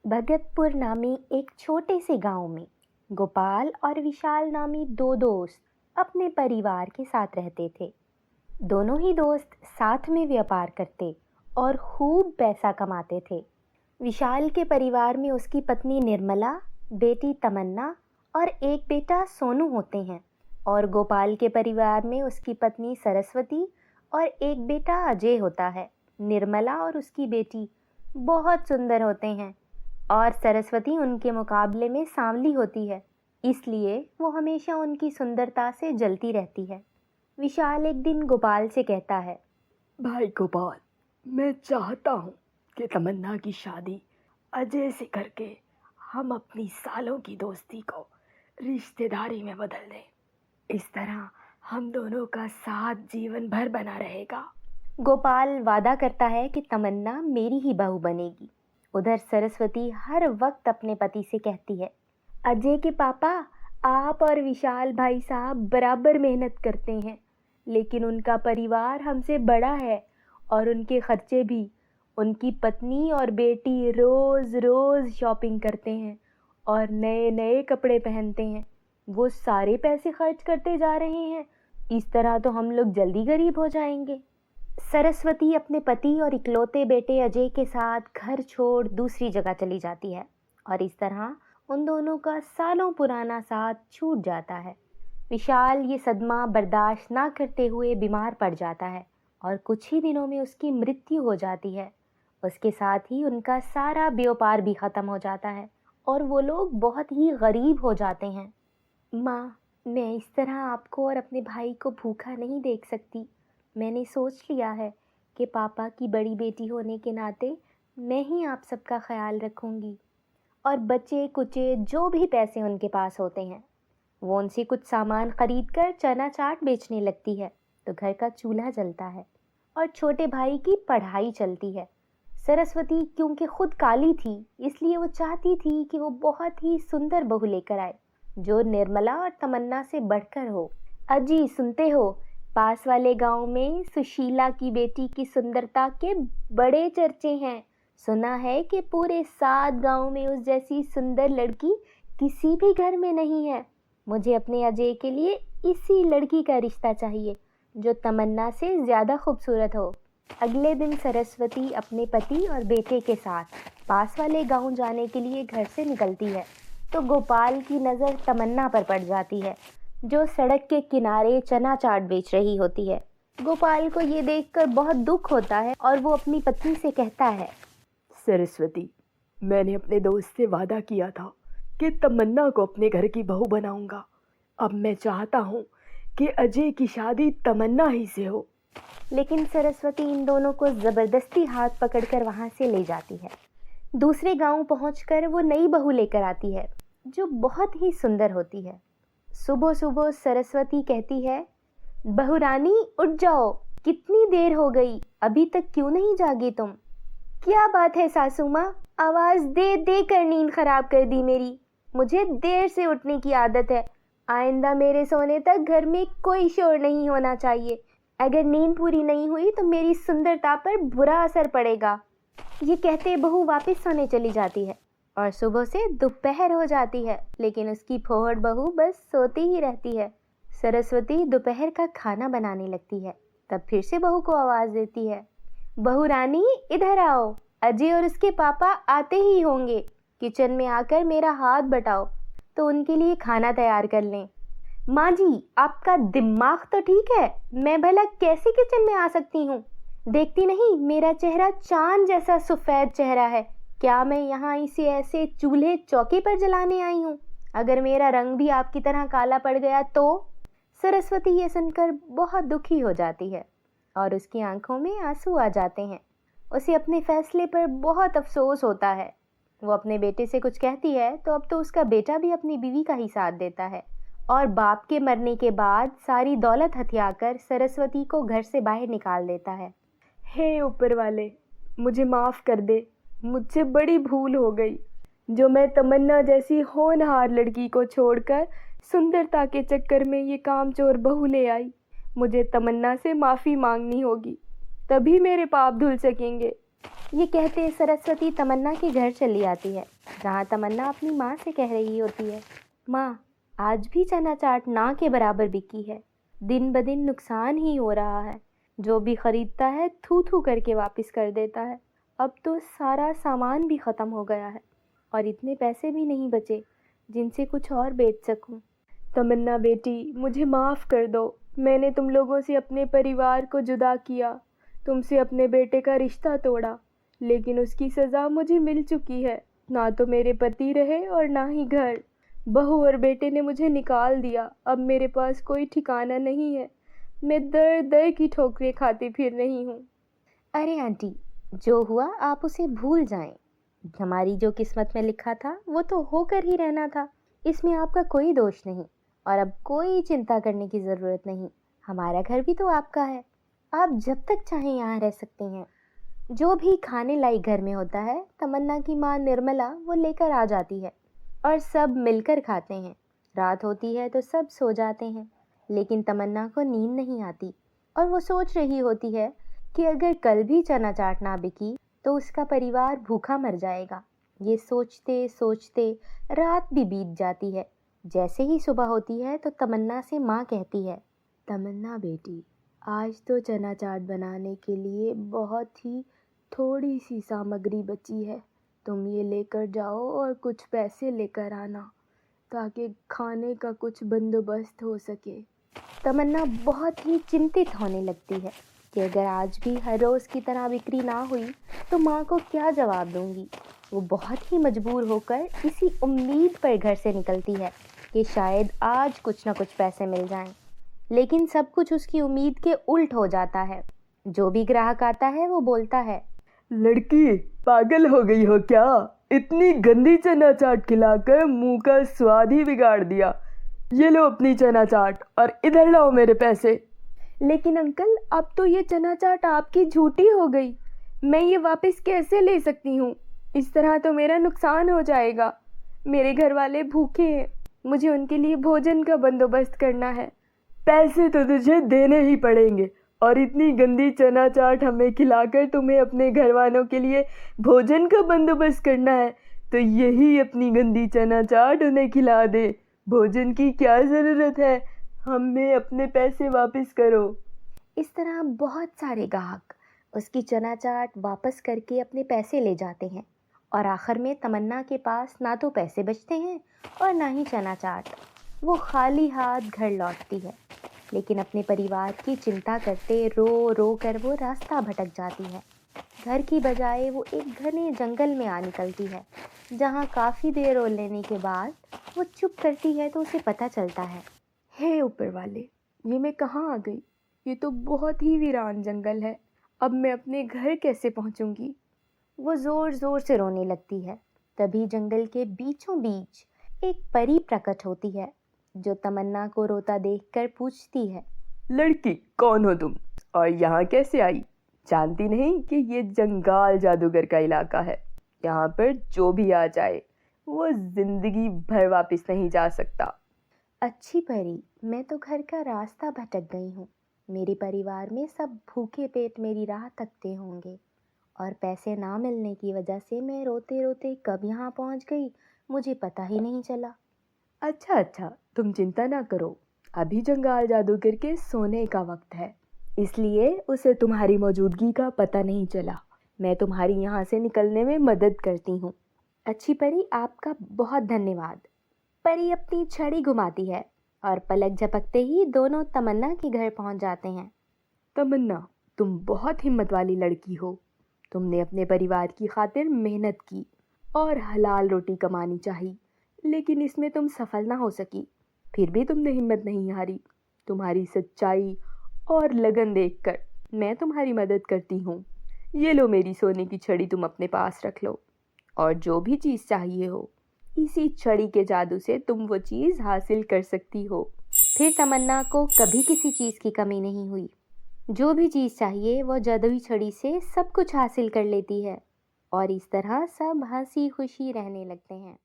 भगतपुर नामी एक छोटे से गांव में गोपाल और विशाल नामी दो दोस्त अपने परिवार के साथ रहते थे। दोनों ही दोस्त साथ में व्यापार करते और खूब पैसा कमाते थे। विशाल के परिवार में उसकी पत्नी निर्मला, बेटी तमन्ना और एक बेटा सोनू होते हैं। और गोपाल के परिवार में उसकी पत्नी सरस्वती और एक बेटा अजय होता है। निर्मला और उसकी बेटी बहुत सुंदर होते हैं और सरस्वती उनके मुकाबले में सांवली होती है, इसलिए वो हमेशा उनकी सुंदरता से जलती रहती है। विशाल एक दिन गोपाल से कहता है, भाई गोपाल, मैं चाहता हूँ कि तमन्ना की शादी अजय से करके हम अपनी सालों की दोस्ती को रिश्तेदारी में बदल दें। इस तरह हम दोनों का साथ जीवन भर बना रहेगा। गोपाल वादा करता है कि तमन्ना मेरी ही बहू बनेगी। उधर सरस्वती हर वक्त अपने पति से कहती है, अजय के पापा, आप और विशाल भाई साहब बराबर मेहनत करते हैं, लेकिन उनका परिवार हमसे बड़ा है और उनके खर्चे भी। उनकी पत्नी और बेटी रोज़ रोज़ शॉपिंग करते हैं और नए नए कपड़े पहनते हैं। वो सारे पैसे खर्च करते जा रहे हैं। इस तरह तो हम लोग जल्दी गरीब हो जाएंगे। सरस्वती अपने पति और इकलौते बेटे अजय के साथ घर छोड़ दूसरी जगह चली जाती है और इस तरह उन दोनों का सालों पुराना साथ छूट जाता है। विशाल ये सदमा बर्दाश्त ना करते हुए बीमार पड़ जाता है और कुछ ही दिनों में उसकी मृत्यु हो जाती है। उसके साथ ही उनका सारा व्यापार भी ख़त्म हो जाता है और वो लोग बहुत ही गरीब हो जाते हैं। माँ, मैं इस तरह आपको और अपने भाई को भूखा नहीं देख सकती। मैंने सोच लिया है कि पापा की बड़ी बेटी होने के नाते मैं ही आप सबका ख्याल रखूँगी और बचे कुचे जो भी पैसे उनके पास होते हैं वो उनसे कुछ सामान खरीद कर चना चाट बेचने लगती है, तो घर का चूल्हा जलता है और छोटे भाई की पढ़ाई चलती है। सरस्वती क्योंकि खुद काली थी, इसलिए वो चाहती थी कि वो बहुत ही सुंदर बहू लेकर आए जो निर्मला और तमन्ना से बढ़कर हो। अजी, सुनते हो, पास वाले गांव में सुशीला की बेटी की सुंदरता के बड़े चर्चे हैं। सुना है कि पूरे 7 गांव में उस जैसी सुंदर लड़की किसी भी घर में नहीं है। मुझे अपने अजय के लिए इसी लड़की का रिश्ता चाहिए जो तमन्ना से ज़्यादा खूबसूरत हो। अगले दिन सरस्वती अपने पति और बेटे के साथ पास वाले गांव जाने के लिए घर से निकलती है तो गोपाल की नज़र तमन्ना पर पड़ जाती है जो सड़क के किनारे चना चाट बेच रही होती है। गोपाल को ये देखकर बहुत दुख होता है और वो अपनी पत्नी से कहता है, सरस्वती, मैंने अपने दोस्त से वादा किया था कि तमन्ना को अपने घर की बहू बनाऊंगा। अब मैं चाहता हूँ कि अजय की शादी तमन्ना ही से हो। लेकिन सरस्वती इन दोनों को ज़बरदस्ती हाथ पकड़कर वहाँ से ले जाती है। दूसरे गांव पहुंचकर वो नई बहू लेकर आती है जो बहुत ही सुंदर होती है। सुबह सुबह सरस्वती कहती है, बहू रानी उठ जाओ, कितनी देर हो गई, अभी तक क्यों नहीं जागी तुम? क्या बात है सासू माँ, आवाज़ दे दे कर नींद खराब कर दी मेरी। मुझे देर से उठने की आदत है। आइंदा मेरे सोने तक घर में कोई शोर नहीं होना चाहिए। अगर नींद पूरी नहीं हुई तो मेरी सुंदरता पर बुरा असर पड़ेगा। ये कहते बहू वापस सोने चली जाती है और सुबह से दोपहर हो जाती है, लेकिन उसकी फोहड़ बहू बस सोती ही रहती है। सरस्वती दोपहर का खाना बनाने लगती है, तब फिर से बहू को आवाज़ देती है, बहू रानी इधर आओ, अजय और उसके पापा आते ही होंगे। किचन में आकर मेरा हाथ बटाओ तो उनके लिए खाना तैयार कर लें। माँ जी, आपका दिमाग तो ठीक है, मैं भला कैसे किचन में आ सकती हूँ? देखती नहीं मेरा चेहरा चांद जैसा सफ़ेद चेहरा है। क्या मैं यहाँ इसे ऐसे चूल्हे चौके पर जलाने आई हूँ? अगर मेरा रंग भी आपकी तरह काला पड़ गया तो? सरस्वती ये सुनकर बहुत दुखी हो जाती है और उसकी आंखों में आंसू आ जाते हैं। उसे अपने फैसले पर बहुत अफसोस होता है। वो अपने बेटे से कुछ कहती है तो अब तो उसका बेटा भी अपनी बीवी का ही साथ देता है और बाप के मरने के बाद सारी दौलत हथियाकर सरस्वती को घर से बाहर निकाल देता है। हे ऊपर वाले, मुझे माफ़ कर दे, मुझसे बड़ी भूल हो गई जो मैं तमन्ना जैसी होनहार लड़की को छोड़कर सुंदरता के चक्कर में ये कामचोर बहू ले आई। मुझे तमन्ना से माफ़ी मांगनी होगी, तभी मेरे पाप धुल सकेंगे। ये कहते सरस्वती तमन्ना के घर चली आती है, जहाँ तमन्ना अपनी माँ से कह रही होती है, माँ, आज भी चना चाट ना के बराबर बिकी है। दिन ब दिन नुकसान ही हो रहा है। जो भी खरीदता है थू थू करके वापस कर देता है। अब तो सारा सामान भी ख़त्म हो गया है और इतने पैसे भी नहीं बचे जिनसे कुछ और बेच सकूं। तमन्ना बेटी, मुझे माफ़ कर दो। मैंने तुम लोगों से अपने परिवार को जुदा किया, तुमसे अपने बेटे का रिश्ता तोड़ा, लेकिन उसकी सज़ा मुझे मिल चुकी है। ना तो मेरे पति रहे और ना ही घर। बहू और बेटे ने मुझे निकाल दिया। अब मेरे पास कोई ठिकाना नहीं है। मैं दर दर की ठोकरें खाती फिर रही हूँ। अरे आंटी, जो हुआ आप उसे भूल जाएं। हमारी जो किस्मत में लिखा था वो तो होकर ही रहना था। इसमें आपका कोई दोष नहीं और अब कोई चिंता करने की ज़रूरत नहीं। हमारा घर भी तो आपका है। आप जब तक चाहें यहाँ रह सकते हैं। जो भी खाने लायक घर में होता है, तमन्ना की माँ निर्मला वो लेकर आ जाती है और सब मिलकर खाते हैं। रात होती है तो सब सो जाते हैं, लेकिन तमन्ना को नींद नहीं आती और वो सोच रही होती है कि अगर कल भी चना चाट ना बिकी तो उसका परिवार भूखा मर जाएगा। ये सोचते सोचते रात भी बीत जाती है। जैसे ही सुबह होती है तो तमन्ना से माँ कहती है, तमन्ना बेटी, आज तो चना चाट बनाने के लिए बहुत ही थोड़ी सी सामग्री बची है। तुम ये लेकर जाओ और कुछ पैसे लेकर आना ताकि खाने का कुछ बंदोबस्त हो सके। तमन्ना बहुत ही चिंतित होने लगती है कि अगर आज भी हर रोज़ की तरह बिक्री ना हुई तो माँ को क्या जवाब दूंगी। वो बहुत ही मजबूर होकर इसी उम्मीद पर घर से निकलती है कि शायद आज कुछ ना कुछ पैसे मिल जाएं। लेकिन सब कुछ उसकी उम्मीद के उल्ट हो जाता है। जो भी ग्राहक आता है वो बोलता है, लड़की, पागल हो गई हो क्या? इतनी गंदी चना चाट खिलाकर मुंह का स्वाद ही बिगाड़ दिया। ये लो अपनी चना चाट और इधर लाओ मेरे पैसे। लेकिन अंकल, अब तो ये चना चाट आपकी झूठी हो गई। मैं ये वापस कैसे ले सकती हूँ? इस तरह तो मेरा नुकसान हो जाएगा। मेरे घर वाले भूखे हैं, मुझे उनके लिए भोजन का बंदोबस्त करना है। पैसे तो तुझे देने ही पड़ेंगे और इतनी गंदी चना चाट हमें खिलाकर तुम्हें अपने घर वालों के लिए भोजन का बंदोबस्त करना है, तो यही अपनी गंदी चना चाट उन्हें खिला दे। भोजन की क्या ज़रूरत है? हमें अपने पैसे वापस करो। इस तरह बहुत सारे ग्राहक उसकी चना चाट वापस करके अपने पैसे ले जाते हैं और आखिर में तमन्ना के पास ना तो पैसे बचते हैं और ना ही चना चाट। वो खाली हाथ घर लौटती है, लेकिन अपने परिवार की चिंता करते रो रो कर वो रास्ता भटक जाती है। घर की बजाय वो एक घने जंगल में आ निकलती है, जहाँ काफ़ी देर रो लेने के बाद वो चुप करती है तो उसे पता चलता है, हे ऊपर वाले, ये मैं कहाँ आ गई? ये तो बहुत ही वीरान जंगल है। अब मैं अपने घर कैसे पहुँचूँगी? वो ज़ोर ज़ोर से रोने लगती है। तभी जंगल के बीचों बीच एक परी प्रकट होती है, जो तमन्ना को रोता देखकर पूछती है, लड़की, कौन हो तुम और यहाँ कैसे आई? जानती नहीं कि ये जंगल जादूगर का इलाका है। यहाँ पर जो भी आ जाए वो जिंदगी भर वापस नहीं जा सकता। अच्छी परी, मैं तो घर का रास्ता भटक गई हूँ। मेरे परिवार में सब भूखे पेट मेरी राह तकते होंगे और पैसे ना मिलने की वजह से मैं रोते रोते कब यहाँ पहुँच गई मुझे पता ही नहीं चला। अच्छा, तुम चिंता ना करो। अभी जंगल जादूगर के सोने का वक्त है, इसलिए उसे तुम्हारी मौजूदगी का पता नहीं चला। मैं तुम्हारी यहाँ से निकलने में मदद करती हूँ। अच्छी परी, आपका बहुत धन्यवाद। परी अपनी छड़ी घुमाती है और पलक झपकते ही दोनों तमन्ना के घर पहुँच जाते हैं। तमन्ना, तुम बहुत हिम्मत वाली लड़की हो। तुमने अपने परिवार की खातिर मेहनत की और हलाल रोटी कमानी चाहिए, लेकिन इसमें तुम सफल ना हो सकी। फिर भी तुमने हिम्मत नहीं हारी। तुम्हारी सच्चाई और लगन देखकर मैं तुम्हारी मदद करती हूँ। ये लो मेरी सोने की छड़ी, तुम अपने पास रख लो और जो भी चीज़ चाहिए हो, इसी छड़ी के जादू से तुम वो चीज़ हासिल कर सकती हो। फिर तमन्ना को कभी किसी चीज़ की कमी नहीं हुई। जो भी चीज़ चाहिए वो जादुई छड़ी से सब कुछ हासिल कर लेती है और इस तरह सब हंसी खुशी रहने लगते हैं।